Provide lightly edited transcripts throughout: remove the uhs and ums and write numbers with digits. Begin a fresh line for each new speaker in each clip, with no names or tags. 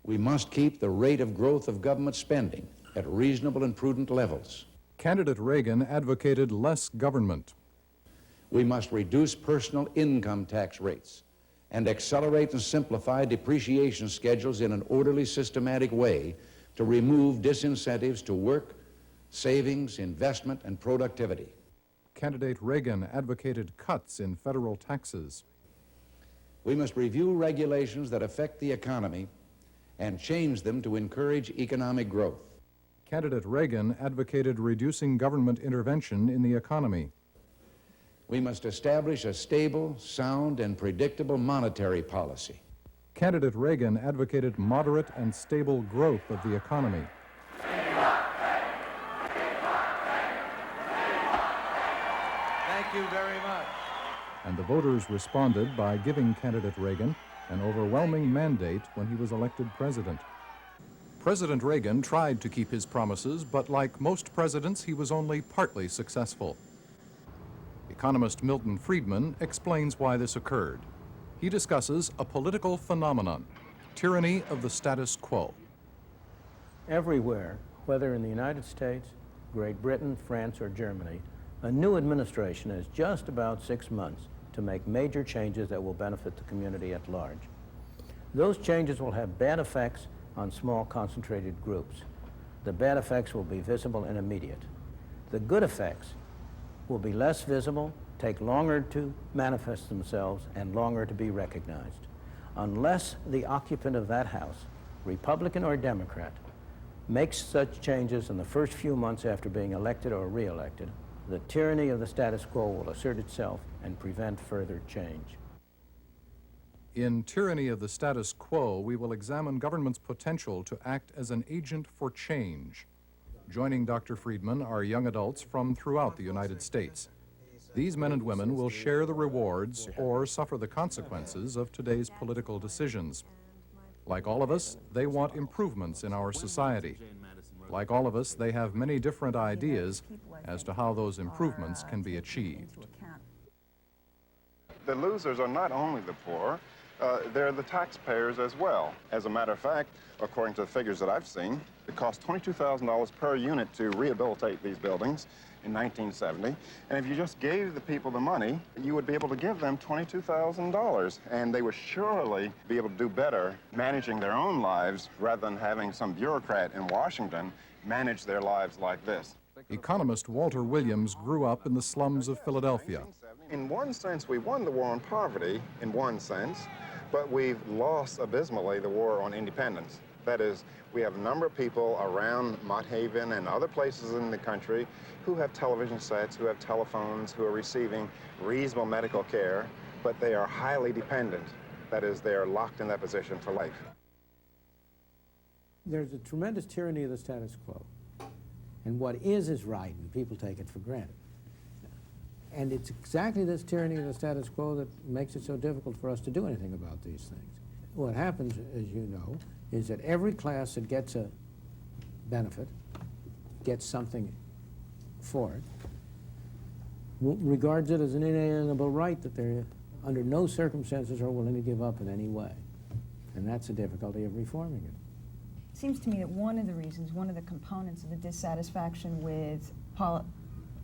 We must keep the rate of growth of government spending at reasonable and prudent levels.
Candidate Reagan advocated less government.
We must reduce personal income tax rates and accelerate and simplify depreciation schedules in an orderly, systematic way to remove disincentives to work, savings, investment, and productivity.
Candidate Reagan advocated cuts in federal taxes.
We must review regulations that affect the economy and change them to encourage economic growth.
Candidate Reagan advocated reducing government intervention in the economy.
We must establish a stable, sound, and predictable monetary policy.
Candidate Reagan advocated moderate and stable growth of the economy.
Thank you very much.
And the voters responded by giving candidate Reagan an overwhelming mandate when he was elected president. President Reagan tried to keep his promises, but like most presidents, he was only partly successful. Economist Milton Friedman explains why this occurred. He discusses a political phenomenon, tyranny of the status quo.
Everywhere, whether in the United States, Great Britain, France, or Germany, a new administration has just about 6 months to make major changes that will benefit the community at large. Those changes will have bad effects on small concentrated groups. The bad effects will be visible and immediate. The good effects will be less visible, take longer to manifest themselves, and longer to be recognized. Unless the occupant of that house, Republican or Democrat, makes such changes in the first few months after being elected or re-elected, the tyranny of the status quo will assert itself and prevent further change.
In Tyranny of the Status Quo, we will examine government's potential to act as an agent for change. Joining Dr. Friedman are young adults from throughout the United States. These men and women will share the rewards or suffer the consequences of today's political decisions. Like all of us, they want improvements in our society. Like all of us, they have many different ideas as to how those improvements can be achieved.
The losers are not only the poor, they're the taxpayers as well. As a matter of fact, according to the figures that I've seen, it cost $22,000 per unit to rehabilitate these buildings in 1970. And if you just gave the people the money, you would be able to give them $22,000. And they would surely be able to do better managing their own lives rather than having some bureaucrat in Washington manage their lives like this.
Economist Walter Williams grew up in the slums of Philadelphia.
In one sense, we won the war on poverty, in one sense, but we've lost abysmally the war on independence. That is, we have a number of people around Mott Haven and other places in the country who have television sets, who have telephones, who are receiving reasonable medical care, but they are highly dependent. That is, they are locked in that position for life.
There's a tremendous tyranny of the status quo. And what is right, and people take it for granted. And it's exactly this tyranny of the status quo that makes it so difficult for us to do anything about these things. What happens, as you know, is that every class that gets a benefit gets something for it, regards it as an inalienable right that they're under no circumstances are willing to give up in any way. And that's the difficulty of reforming it.
It seems to me that one of the reasons, one of the components of the dissatisfaction with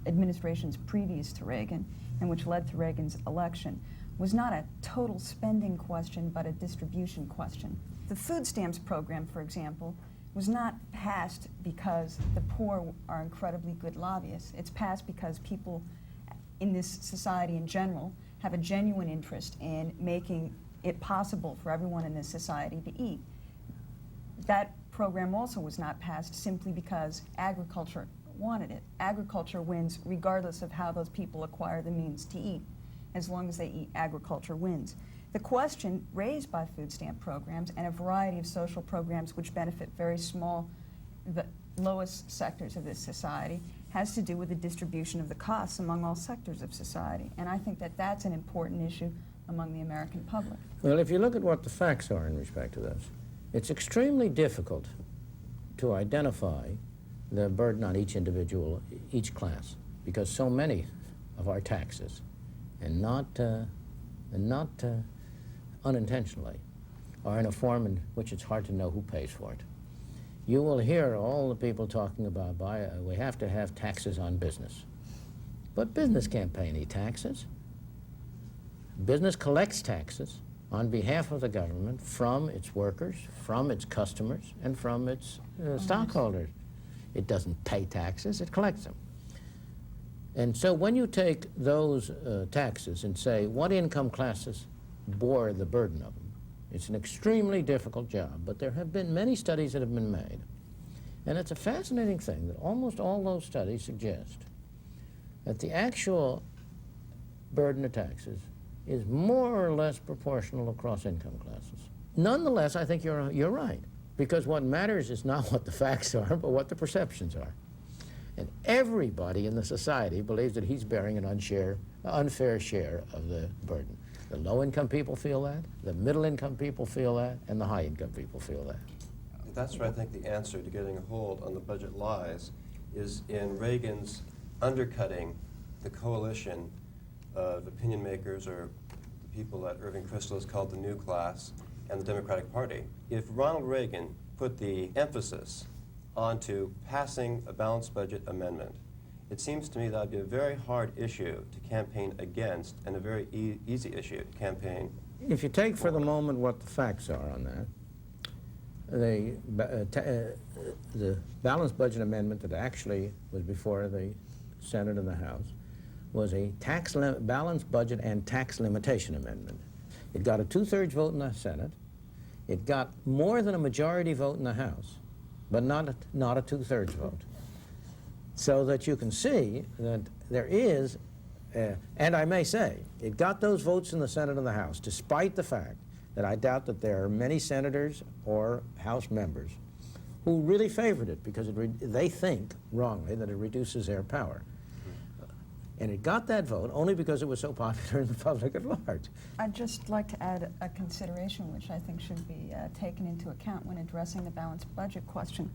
administrations previous to Reagan, and which led to Reagan's election, was not a total spending question, but a distribution question. The food stamps program, for example, was not passed because the poor are incredibly good lobbyists. It's passed because people in this society in general have a genuine interest in making it possible for everyone in this society to eat. That program also was not passed simply because agriculture wanted it. Agriculture wins regardless of how those people acquire the means to eat. As long as they eat, agriculture wins. The question raised by food stamp programs and a variety of social programs which benefit very small, the lowest sectors of this society, has to do with the distribution of the costs among all sectors of society. And I think that that's an important issue among the American public.
Well, if you look at what the facts are in respect to this, it's extremely difficult to identify the burden on each individual, each class, because so many of our taxes, and not unintentionally, are in a form in which it's hard to know who pays for it. You will hear all the people talking about we have to have taxes on business. But business can't pay any taxes. Business collects taxes on behalf of the government from its workers, from its customers, and from its stockholders. It doesn't pay taxes, it collects them. And so when you take those taxes and say what income classes bore the burden of them, it's an extremely difficult job, but there have been many studies that have been made. And it's a fascinating thing that almost all those studies suggest that the actual burden of taxes is more or less proportional across income classes. Nonetheless, I think you're right, because what matters is not what the facts are, but what the perceptions are. And everybody in the society believes that he's bearing an unfair share of the burden. The low-income people feel that, the middle-income people feel that, and the high-income people feel that.
That's where I think the answer to getting a hold on the budget lies, is in Reagan's undercutting the coalition of opinion makers, or the people that Irving Kristol has called the new class, and the Democratic Party. If Ronald Reagan put the emphasis onto passing a balanced budget amendment, it seems to me that would be a very hard issue to campaign against and a very easy issue to campaign.
If you take for the moment what the facts are on that, the balanced budget amendment that actually was before the Senate and the House was a balanced budget and tax limitation amendment. It got a 2/3 vote in the Senate. It got more than a majority vote in the House, but not a 2/3 vote. So that you can see that there is, and I may say, it got those votes in the Senate and the House, despite the fact that I doubt that there are many senators or House members who really favored it because they think, wrongly, that it reduces their power. And it got that vote only because it was so popular in the public at large.
I'd just like to add a consideration which I think should be taken into account when addressing the balanced budget question.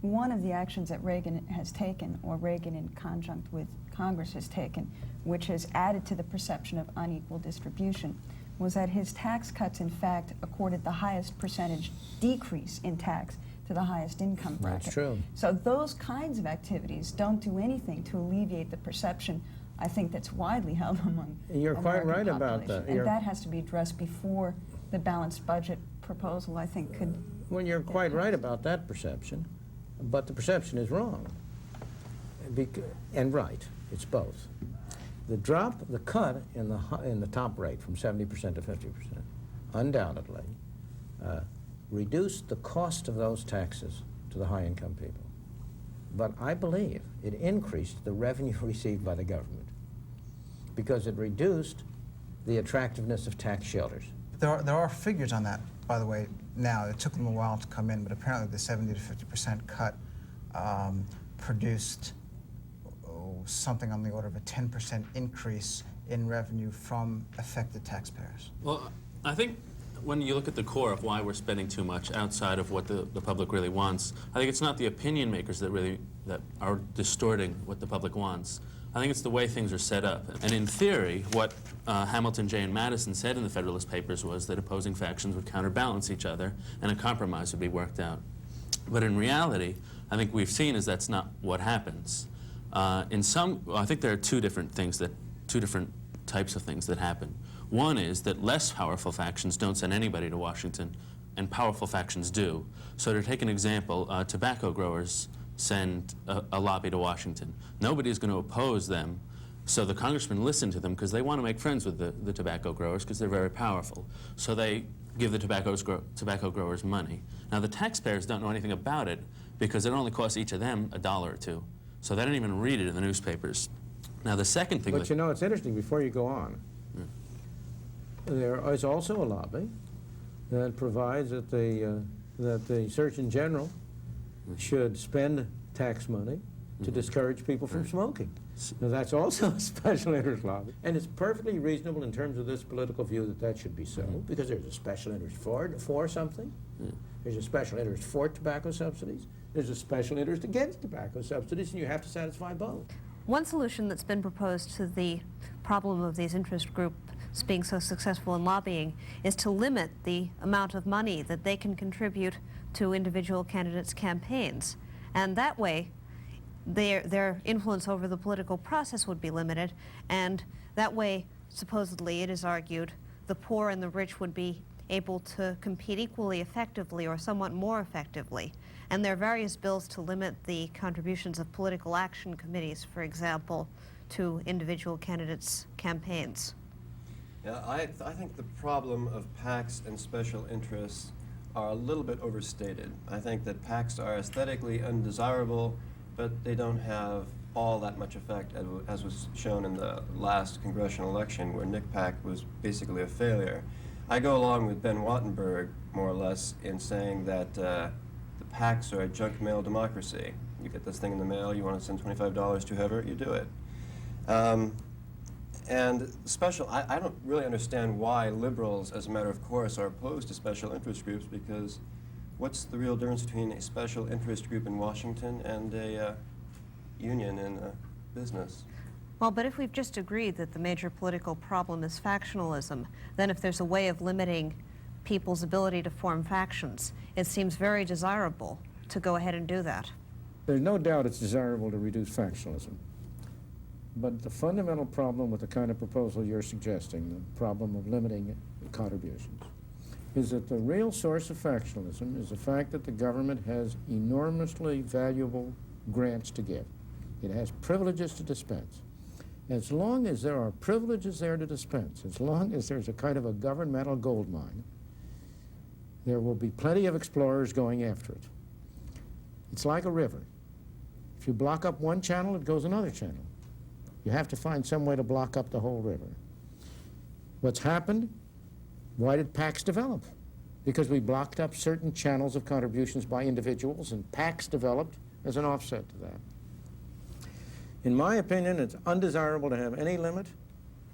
One of the actions that Reagan has taken, or Reagan in conjunct with Congress has taken, which has added to the perception of unequal distribution, was that his tax cuts, in fact, accorded the highest percentage decrease in tax to the highest income bracket.
That's true.
So those kinds of activities don't do anything to alleviate the perception, I think, that's widely held among
You're quite
American
right about
population.
that.
And that has to be addressed before the balanced budget proposal, I think, could...
Well, you're quite right about that perception, but the perception is wrong. And right, it's both. The cut in the top rate from 70% to 50% undoubtedly reduced the cost of those taxes to the high-income people. But I believe it increased the revenue received by the government because it reduced the attractiveness of tax shelters.
There are figures on that, by the way, now. It took them a while to come in, but apparently the 70 to 50% cut produced something on the order of a 10% increase in revenue from affected taxpayers.
Well, I think when you look at the core of why we're spending too much outside of what the public really wants, I think it's not the opinion makers that are distorting what the public wants. I think it's the way things are set up. And in theory, what Hamilton, Jay, and Madison said in the Federalist Papers was that opposing factions would counterbalance each other and a compromise would be worked out. But in reality, I think we've seen is that's not what happens. I think there are two different types of things that happen. One is that less powerful factions don't send anybody to Washington, and powerful factions do. So to take an example, tobacco growers send a lobby to Washington. Nobody's going to oppose them, so the congressmen listen to them because they want to make friends with the tobacco growers because they're very powerful. So they give the tobacco growers money. Now the taxpayers don't know anything about it because it only costs each of them $1 or $2. So they don't even read it in the newspapers. Now the second thing...
But you know, it's interesting, before you go on, there is also a lobby that provides that the Surgeon General should spend tax money to discourage people from smoking. Now that's also a special interest lobby. And it's perfectly reasonable in terms of this political view that that should be so, because there's a special interest for something. There's a special interest for tobacco subsidies. There's a special interest against tobacco subsidies, and you have to satisfy both.
One solution that's been proposed to the problem of these interest groups being so successful in lobbying is to limit the amount of money that they can contribute to individual candidates' campaigns. And that way, their influence over the political process would be limited, and that way, supposedly, it is argued, the poor and the rich would be able to compete equally effectively or somewhat more effectively. And there are various bills to limit the contributions of political action committees, for example, to individual candidates' campaigns.
Yeah, I think the problem of PACs and special interests are a little bit overstated. I think that PACs are aesthetically undesirable, but they don't have all that much effect, as was shown in the last congressional election, where Nick PAC was basically a failure. I go along with Ben Wattenberg, more or less, in saying that the PACs are a junk mail democracy. You get this thing in the mail, you want to send $25 to whoever, you do it. And I don't really understand why liberals, as a matter of course, are opposed to special interest groups, because what's the real difference between a special interest group in Washington and a union in business?
Well, but if we've just agreed that the major political problem is factionalism, then if there's a way of limiting people's ability to form factions, it seems very desirable to go ahead and do that.
There's no doubt it's desirable to reduce factionalism. But the fundamental problem with the kind of proposal you're suggesting, the problem of limiting contributions, is that the real source of factionalism is the fact that the government has enormously valuable grants to give. It has privileges to dispense. As long as there are privileges there to dispense, as long as there's a kind of a governmental gold mine, there will be plenty of explorers going after it. It's like a river. If you block up one channel, it goes another channel. You have to find some way to block up the whole river. What's happened? Why did PACs develop? Because we blocked up certain channels of contributions by individuals, and PACs developed as an offset to that. In my opinion, it's undesirable to have any limit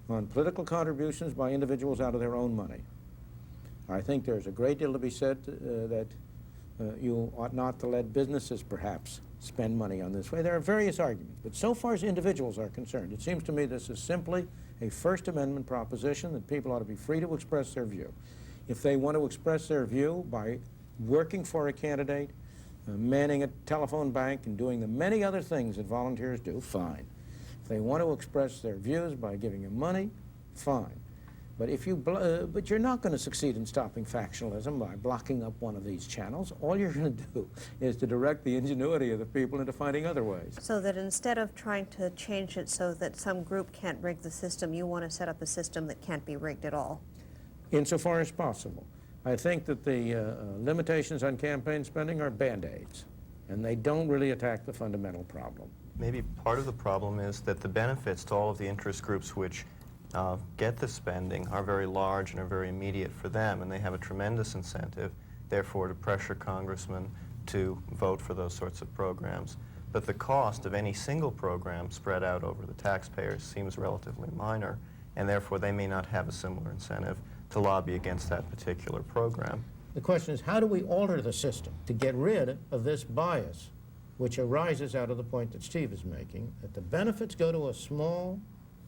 on political contributions by individuals out of their own money. I think there's a great deal to be said that you ought not to let businesses, perhaps, spend money on this way. There are various arguments, but so far as individuals are concerned, it seems to me this is simply a First Amendment proposition that people ought to be free to express their view. If they want to express their view by working for a candidate, manning a telephone bank, and doing the many other things that volunteers do, fine. If they want to express their views by giving them money, fine. But but you're not going to succeed in stopping factionalism by blocking up one of these channels. All you're going to do is to direct the ingenuity of the people into finding other ways.
So that instead of trying to change it so that some group can't rig the system, you want to set up a system that can't be rigged at all?
Insofar as possible. I think that the limitations on campaign spending are Band-Aids, and they don't really attack the fundamental problem.
Maybe part of the problem is that the benefits to all of the interest groups which get the spending are very large and are very immediate for them, and they have a tremendous incentive, therefore, to pressure congressmen to vote for those sorts of programs. But the cost of any single program spread out over the taxpayers seems relatively minor, and therefore they may not have a similar incentive to lobby against that particular program.
The question is, how do we alter the system to get rid of this bias, which arises out of the point that Steve is making, that the benefits go to a small,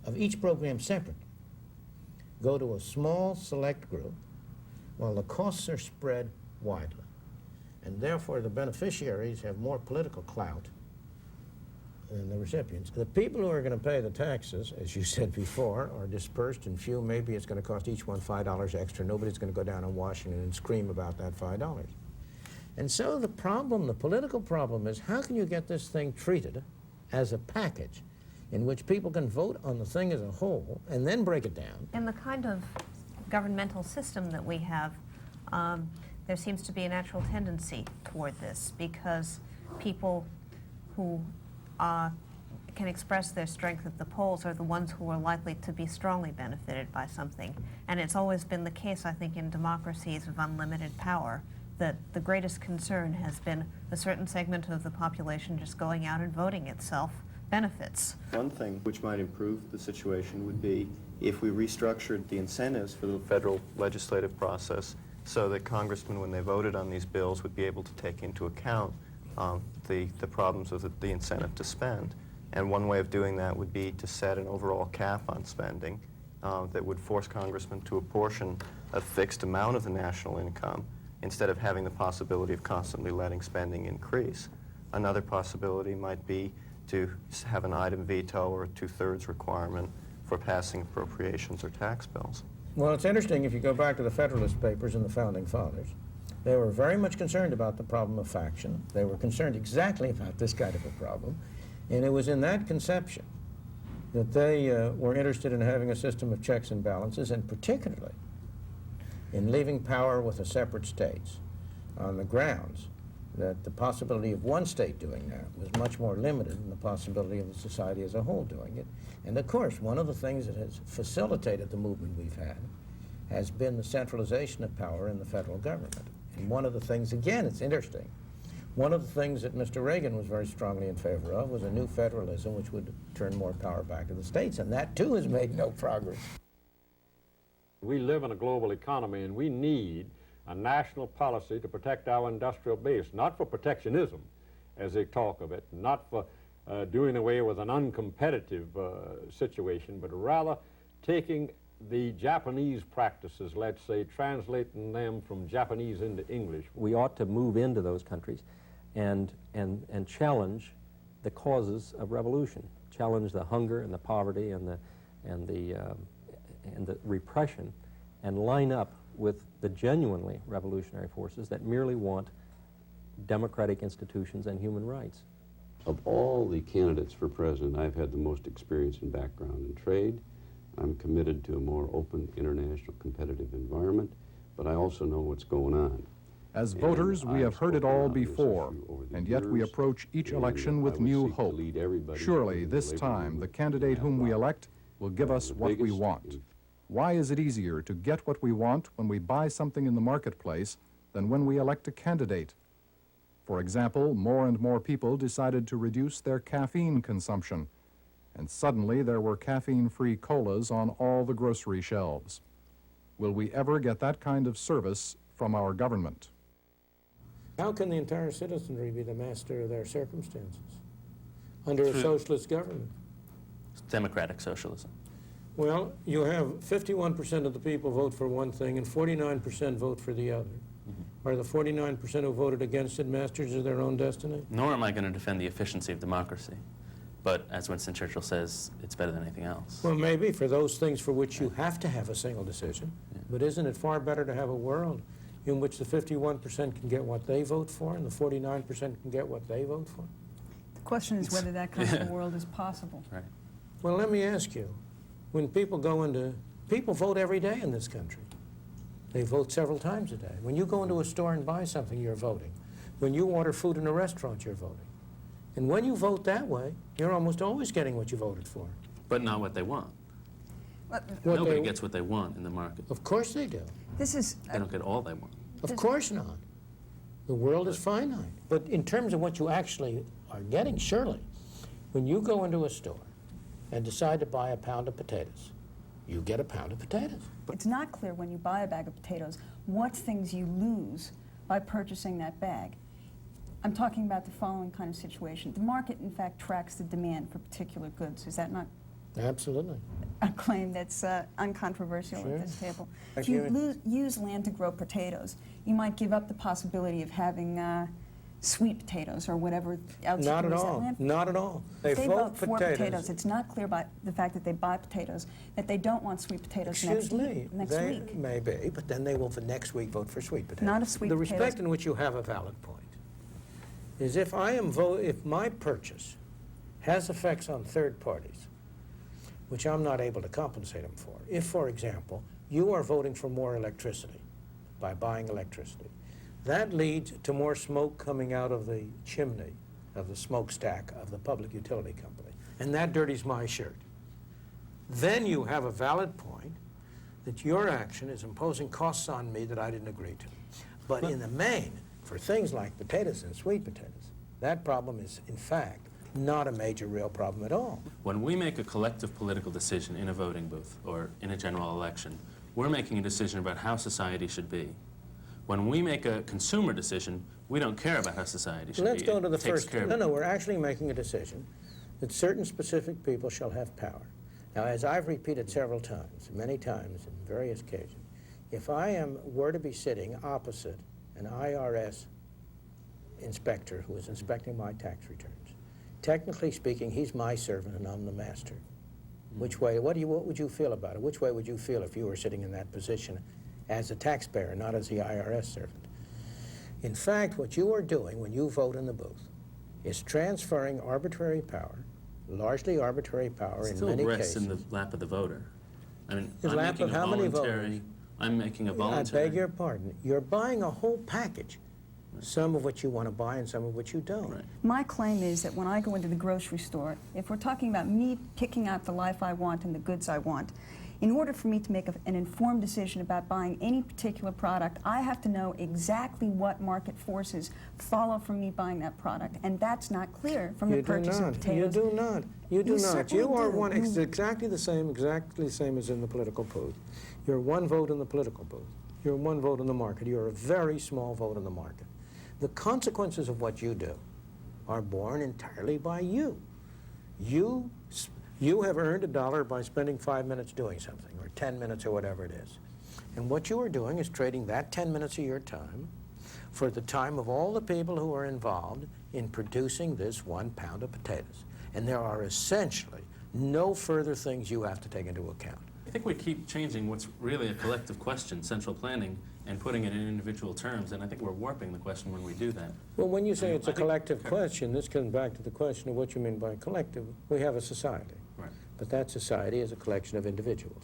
of each program separate, go to a small select group, while the costs are spread widely. And therefore, the beneficiaries have more political clout than the recipients. The people who are going to pay the taxes, as you said before, are dispersed in few. Maybe it's going to cost each one $5 extra. Nobody's going to go down in Washington and scream about that $5. And so the problem, the political problem, is how can you get this thing treated as a package in which people can vote on the thing as a whole and then break it down?
In the kind of governmental system that we have, there seems to be a natural tendency toward this, because people who can express their strength at the polls are the ones who are likely to be strongly benefited by something. And it's always been the case, I think, in democracies of unlimited power, that the greatest concern has been a certain segment of the population just going out and voting itself benefits.
One thing which might improve the situation would be if we restructured the incentives for the federal legislative process so that congressmen, when they voted on these bills, would be able to take into account the problems of the incentive to spend. And one way of doing that would be to set an overall cap on spending that would force congressmen to apportion a fixed amount of the national income instead of having the possibility of constantly letting spending increase. Another possibility might be to have an item veto or a 2/3 requirement for passing appropriations or tax bills.
Well, it's interesting if you go back to the Federalist Papers and the Founding Fathers. They were very much concerned about the problem of faction. They were concerned exactly about this kind of a problem. And it was in that conception that they were interested in having a system of checks and balances, and particularly in leaving power with the separate states on the grounds that the possibility of one state doing that was much more limited than the possibility of the society as a whole doing it. And of course, one of the things that has facilitated the movement we've had has been the centralization of power in the federal government. And one of the things, again, it's interesting, one of the things that Mr. Reagan was very strongly in favor of was a new federalism which would turn more power back to the states, and that too has made no progress.
We live in a global economy, and we need a national policy to protect our industrial base, not for protectionism, as they talk of it, not for doing away with an uncompetitive situation, but rather taking the Japanese practices, let's say, translating them from Japanese into English.
We ought to move into those countries and challenge the causes of revolution, challenge the hunger and the poverty and the repression, and line up with the genuinely revolutionary forces that merely want democratic institutions and human rights.
Of all the candidates for president, I've had the most experience and background in trade. I'm committed to a more open international competitive environment, but I also know what's going on.
As voters, we have heard it all before, and yet we approach each election with new hope. Surely, this time, the candidate whom we elect will give us what we want. Why is it easier to get what we want when we buy something in the marketplace than when we elect a candidate? For example, more and more people decided to reduce their caffeine consumption, and suddenly there were caffeine-free colas on all the grocery shelves. Will we ever get that kind of service from our government?
How can the entire citizenry be the master of their circumstances under a socialist government?
Democratic socialism.
Well, you have 51% of the people vote for one thing and 49% vote for the other. Are the 49% who voted against it masters of their own destiny?
Nor am I going to defend the efficiency of democracy. But as Winston Churchill says, it's better than anything else.
Well, maybe for those things for which you have to have a single decision. Yeah. But isn't it far better to have a world in which the 51% can get what they vote for and the 49% can get what they vote for?
The question is whether that kind of a world is possible.
Right.
Well, let me ask you, when people go into, people vote every day in this country. They vote several times a day. When you go into a store and buy something, you're voting. When you order food in a restaurant, you're voting. And when you vote that way, you're almost always getting what you voted for.
But not what they want. Nobody gets what they want in the market.
Of course they do.
This is...
They don't get all they want.
Of course not. The world is finite. But in terms of what you actually are getting, surely, when you go into a store and decide to buy a pound of potatoes, you get a pound of potatoes.
It's not clear when you buy a bag of potatoes what things you lose by purchasing that bag. I'm talking about the following kind of situation. The market, in fact, tracks the demand for particular goods. Is that not
Absolutely.
a claim that's uncontroversial at this table? If you use land to grow potatoes, you might give up the possibility of having sweet potatoes or whatever else.
Not at all. Not at all.
They vote for potatoes. It's not clear by the fact that they buy potatoes that they don't want sweet potatoes next week.
Maybe, but then they will for next week vote for sweet potatoes.
Not a sweet
The
potatoes.
respect in which you have a valid point is if if my purchase has effects on third parties, which I'm not able to compensate them for. If, for example, you are voting for more electricity by buying electricity, that leads to more smoke coming out of the chimney of the smokestack of the public utility company, and that dirties my shirt. Then you have a valid point that your action is imposing costs on me that I didn't agree to. But in the main, for things like potatoes and sweet potatoes, that problem is, in fact, not a major real problem at all.
When we make a collective political decision in a voting booth or in a general election, we're making a decision about how society should be. When we make a consumer decision, we don't care about how society should be.
Let's go to the first. No, we're actually making a decision that certain specific people shall have power. Now, as I've repeated several times, many times in various occasions, if I were to be sitting opposite an IRS inspector who is inspecting my tax returns, technically speaking, he's my servant and I'm the master. Which way, what would you feel about it? Which way would you feel if you were sitting in that position as a taxpayer, not as the IRS servant? In fact, what you are doing when you vote in the booth is transferring arbitrary power, largely arbitrary power in many cases.
Still rests in the lap of the voter. I mean,
The lap of how many voters?
I'm making a voluntary.
I beg your pardon. You're buying a whole package, some of which you want to buy and some of which you don't.
Right.
My claim is that when I go into the grocery store, if we're talking about me picking out the life I want and the goods I want, in order for me to make an informed decision about buying any particular product, I have to know exactly what market forces follow from me buying that product, and that's not clear from the purchase of potatoes.
You do not. You do not. You are
do.
one. It's exactly the same as in the political booth. You're one vote in the political booth. You're one vote in the market. You're a very small vote in the market. The consequences of what you do are borne entirely by you. You have earned $1 by spending 5 minutes doing something, or 10 minutes, or whatever it is. And what you are doing is trading that 10 minutes of your time for the time of all the people who are involved in producing this 1 pound of potatoes. And there are essentially no further things you have to take into account.
I think we keep changing what's really a collective question, central planning, and putting it in individual terms, and I think we're warping the question when we do that.
Well, when you say it's a collective question, this comes back to the question of what you mean by collective. We have a society.
Right.
But that society is a collection of individuals.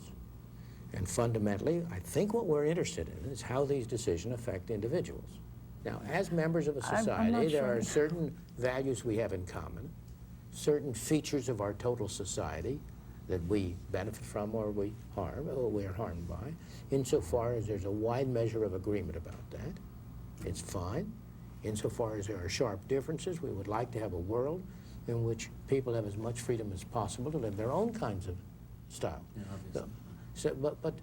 And fundamentally, I think what we're interested in is how these decisions affect individuals. Now, as members of a society, there are certain values we have in common, certain features of our total society that we benefit from or we harm, or we are harmed by. Insofar as there's a wide measure of agreement about that, it's fine. Insofar as there are sharp differences, we would like to have a world in which people have as much freedom as possible to live their own kinds of style.
Yeah,
But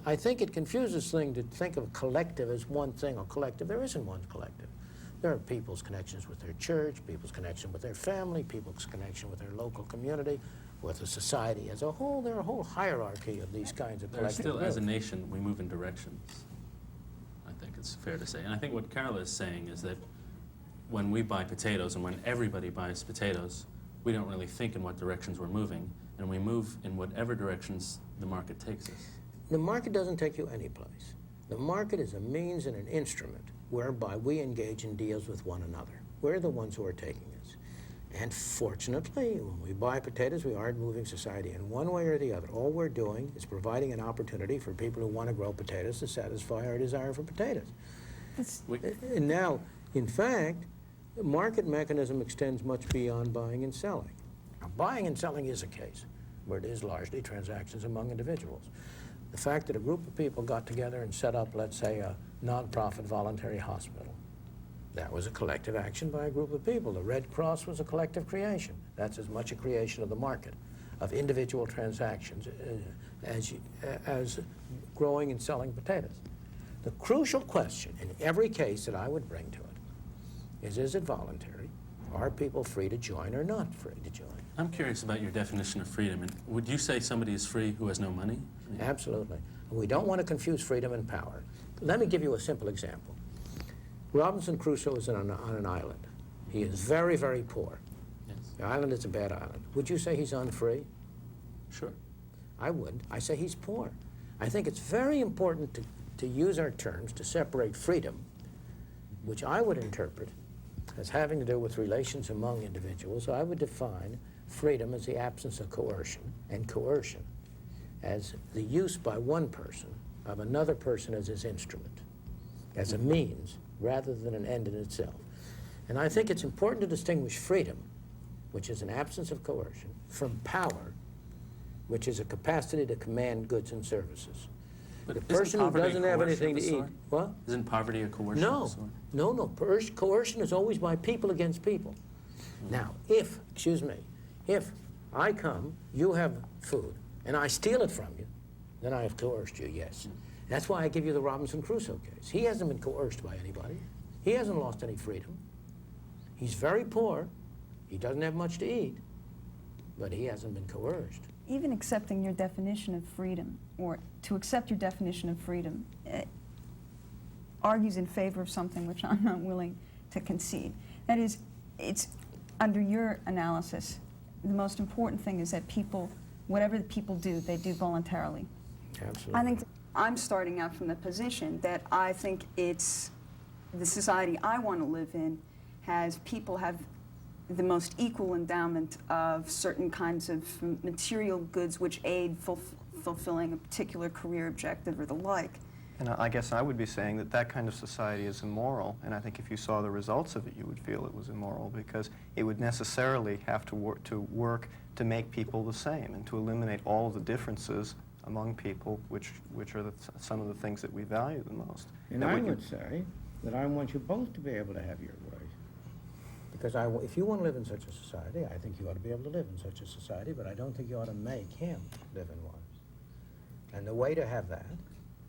I think it confuses things to think of collective as one thing or collective. There isn't one collective. There are people's connections with their church, people's connection with their family, people's connection with their local community, with the society as a whole. There are a whole hierarchy of these kinds of collective
Still,
groups.
as a nation, we move in directions. I think it's fair to say. And I think what Carol is saying is that when we buy potatoes and when everybody buys potatoes, we don't really think in what directions we're moving, and we move in whatever directions the market takes us.
The market doesn't take you anyplace. The market is a means and an instrument whereby we engage in deals with one another. We're the ones who are taking us. And fortunately, when we buy potatoes, we aren't moving society in one way or the other. All we're doing is providing an opportunity for people who want to grow potatoes to satisfy our desire for potatoes. And now, in fact, the market mechanism extends much beyond buying and selling. Now, buying and selling is a case where it is largely transactions among individuals. The fact that a group of people got together and set up, let's say, a nonprofit voluntary hospital, that was a collective action by a group of people. The Red Cross was a collective creation. That's as much a creation of the market, of individual transactions, as growing and selling potatoes. The crucial question in every case that I would bring to it is it voluntary? Are people free to join or not free to join?
I'm curious about your definition of freedom. And would you say somebody is free who has no money?
Absolutely. We don't want to confuse freedom and power. Let me give you a simple example. Robinson Crusoe is on an island. He is very, very poor.
Yes.
The island is a bad island. Would you say he's unfree?
Sure.
I wouldn't. I say he's poor. I think it's very important to use our terms to separate freedom, which I would interpret as having to do with relations among individuals. I would define freedom as the absence of coercion, and coercion as the use by one person of another person as his instrument, as a means rather than an end in itself. And I think it's important to distinguish freedom, which is an absence of coercion, from power, which is a capacity to command goods and services.
But
the person who doesn't have anything to eat. What?
Isn't poverty a coercion?
No, no. Coercion is always by people against people. Now, if I come, you have food, and I steal it from you, then I have coerced you, yes. That's why I give you the Robinson Crusoe case. He hasn't been coerced by anybody. He hasn't lost any freedom. He's very poor. He doesn't have much to eat, but he hasn't been coerced.
even accepting your definition of freedom, or to accept your definition of freedom, argues in favor of something which I'm not willing to concede. That is, it's, under your analysis, the most important thing is that people, whatever the people do, they do voluntarily.
Absolutely.
I think I'm starting out from the position that I think it's the society I want to live in has people have the most equal endowment of certain kinds of material goods which aid fulfilling a particular career objective or the like.
And I guess I would be saying that that kind of society is immoral, and I think if you saw the results of it, you would feel it was immoral, because it would necessarily have to work to make people the same and to eliminate all of the differences among people, which are some of the things that we value the most.
And I would say that I want you both to be able to have your way. Because if you want to live in such a society, I think you ought to be able to live in such a society, but I don't think you ought to make him live in one. And the way to have that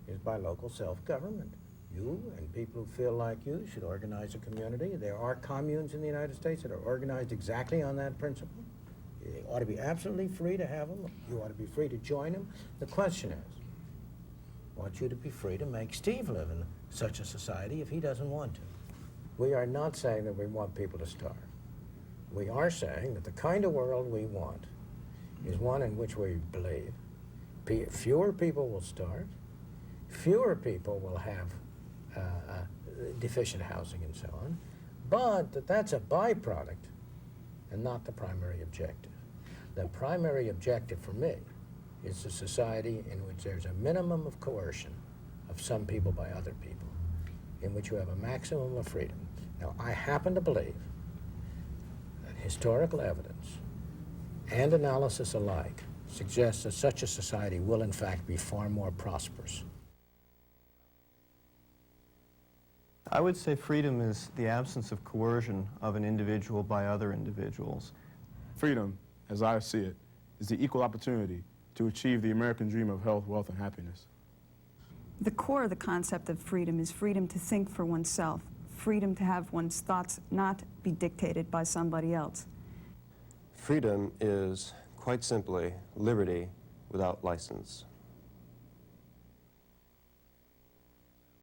is by local self-government. You and people who feel like you should organize a community. There are communes in the United States that are organized exactly on that principle. You ought to be absolutely free to have them. You ought to be free to join them. The question is, I want you to be free to make Steve live in such a society if he doesn't want to. We are not saying that we want people to starve. We are saying that the kind of world we want is one in which we believe fewer people will starve, fewer people will have deficient housing and so on, but that's a byproduct and not the primary objective. The primary objective for me is a society in which there's a minimum of coercion of some people by other people, in which you have a maximum of freedom. Now, I happen to believe that historical evidence and analysis alike suggests that such a society will, in fact, be far more prosperous.
I would say freedom is the absence of coercion of an individual by other individuals.
Freedom, as I see it, is the equal opportunity to achieve the American dream of health, wealth, and happiness.
The core of the concept of freedom is freedom to think for oneself, freedom to have one's thoughts not be dictated by somebody else.
Freedom is, quite simply, liberty without license.